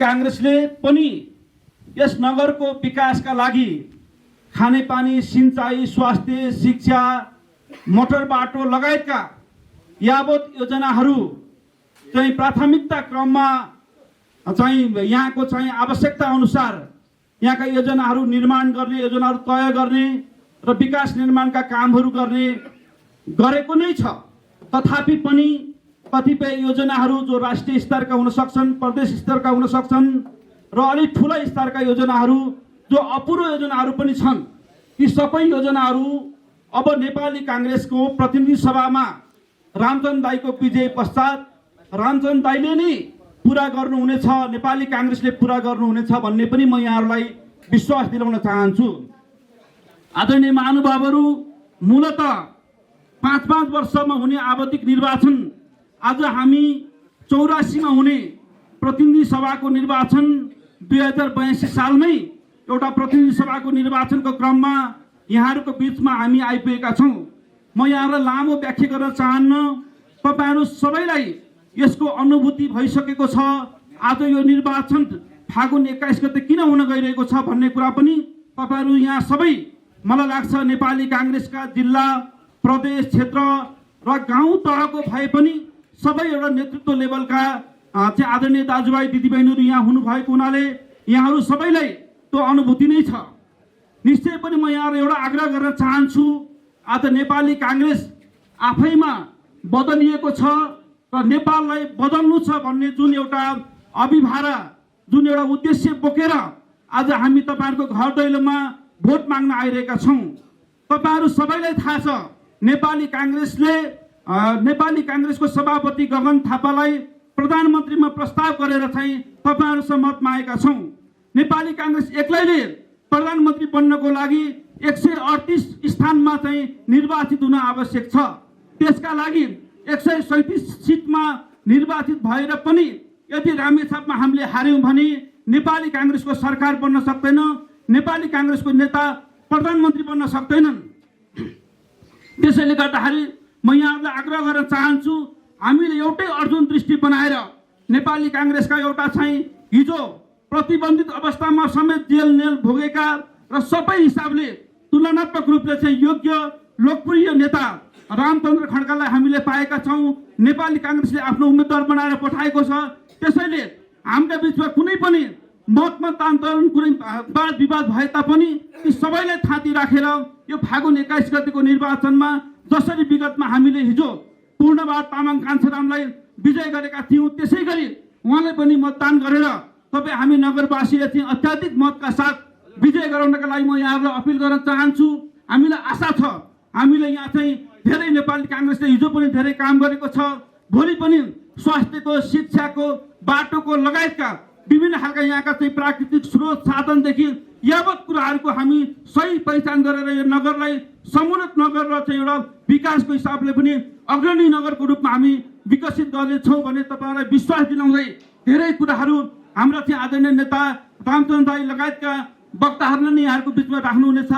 कांग्रेसले पनि यस नगरको विकासका लागि खानेपानी, सिंचाई, स्वास्थ्य, शिक्षा, मोटर बाटो लगायतका यावत योजनाहरू चाहिँ प्राथमिकता क्रममा चाहिँ यहाँको चाहिँ आवश्यकता अनुसार यहाँका योजनाहरू निर्माण गर्ने, योजनाहरू तय गर्ने र विकास निर्माणका कामहरू गरेको नै छ। तथापि पनि कतिपय योजनाहरू जो राष्ट्रिय स्तरका हुन सक्छन्, प्रदेश स्तरका हुन सक्छन् र अलिक ठुला स्तरका योजनाहरू जो अपुरो योजनाहरू पनि छन्, ती सबै योजनाहरू अब नेपाली कांग्रेसको प्रतिनिधि सभामा रामचन्द्र दाईको विजय पश्चात रामचन्द्र दाईले नै पूरा गर्नुहुनेछ, नेपाली कांग्रेसले पूरा गर्नुहुनेछ भन्ने पनि म यहाँहरूलाई विश्वास दिलाउन चाहन्छु। आदरणीय महानुभावहरू, मूलतः 5-5 वर्षमा हुने आवधिक निर्वाचन आज हामी 84 मा हुने प्रतिनिधि सभाको निर्वाचन 2082 सालमै एउटा प्रतिनिधि सभाको निर्वाचनको क्रममा यहाँहरूको बीचमा हामी आइपुगेका छौँ। म यहाँलाई लामो व्याख्या गर्न चाहन्न, तपाईहरु सबैलाई यसको अनुभूति भइसकेको छ। आज यो निर्वाचन फागुन 21 गते किन हुन गइरहेको छ भन्ने कुरा पनि तपाईहरु यहाँ सबै मलाई लाग्छ नेपाली कांग्रेसका जिल्ला, प्रदेश, क्षेत्र र गाउँ तहको भए पनि सबै एउटा नेतृत्व लेभलका चाहिँ आदरणीय दाजुभाइ दिदीबहिनीहरू यहाँ हुनुभएको हुनाले यहाँहरू सबैलाई त्यो अनुभूति नै छ। निश्चय पनि म यहाँलाई एउटा आग्रह गर्न चाहन्छु, आज नेपाली कांग्रेस आफैमा बदलिएको छ र नेपाललाई बदल्नु छ भन्ने जुन एउटा अभिभारा, जुन एउटा उद्देश्य बोकेर आज हामी तपाईहरुको घर दैलोमा भोट माग्न आइरहेका छौं। तपाईहरु सबैलाई थाहा छ, नेपाली कांग्रेसको सभापति गगन थापालाई प्रधानमन्त्रीमा प्रस्ताव गरेर चाहिँ तपाईहरुसँग मत मागेका छौं। नेपाली कांग्रेस एक्लैले प्रधानमन्त्री बन्नको लागि 138 स्थानमा चाहिँ निर्वाचित हुन आवश्यक छ। त्यसका लागि 137 सिटमा निर्वाचित भएर पनि यदि रामेछापमा हामीले हार्यौं भने नेपाली कांग्रेसको सरकार बन्न सक्दैन, नेपाली कांग्रेसको नेता प्रधानमन्त्री बन्न सक्दैनन्। त्यसैले गर्दाखेरि म यहाँलाई आग्रह गर्न चाहन्छु, हामीले एउटै अर्जुन दृष्टि बनाएर नेपाली कांग्रेसका एउटा चाहिँ हिजो प्रतिबन्धित अवस्थामा समेत जेल नेल भोगेका र सबै हिसाबले तुलनात्मक रूपले चाहिँ योग्य लोकप्रिय नेता रामचन्द्र खड्कालाई हामीले पाएका छौं। नेपाली कांग्रेसले आफ्नो उम्मेदवार बनाएर पठाएको छ। त्यसैले हाम्रो बीचमा कुनै पनि मतदान कुनै वाद विवाद भए तापनि ती सबैलाई थाती राखेर यो फागुन 21 गतेको निर्वाचनमा जसरी विगतमा हामीले हिजो पूर्णबहादुर तामाङ कान्छारामलाई विजय गरेका थियौं, त्यसै गरी उहाँलाई पनि मतदान गरेर तपाईँ हामी नगरवासीले चाहिँ अत्याधिक मतका साथ विजय गराउनका लागि म यहाँहरूलाई अपिल गर्न चाहन्छु। हामीलाई आशा छ, हामीले यहाँ चाहिँ धेरै नेपाली कांग्रेसले हिजो पनि धेरै काम गरेको छ, भोलि पनि स्वास्थ्यको, शिक्षाको, बाटोको लगायतका विभिन्न खालका यहाँका चाहिँ प्राकृतिक स्रोत साधनदेखि यावत कुराहरूको हामी सही पहिचान गरेर यो नगरलाई समुन्नत नगर र चाहिँ एउटा विकासको हिसाबले पनि अग्रणी नगरको रूपमा हामी विकसित गर्नेछौँ भन्ने तपाईहरुलाई विश्वास दिलाउँदै धेरै कुराहरू हाम्रा चाहिँ आदरणीय नेता रामचन्द्र दाई लगायतका वक्ताहरूले नै यहाँहरूको बीचमा राख्नुहुनेछ।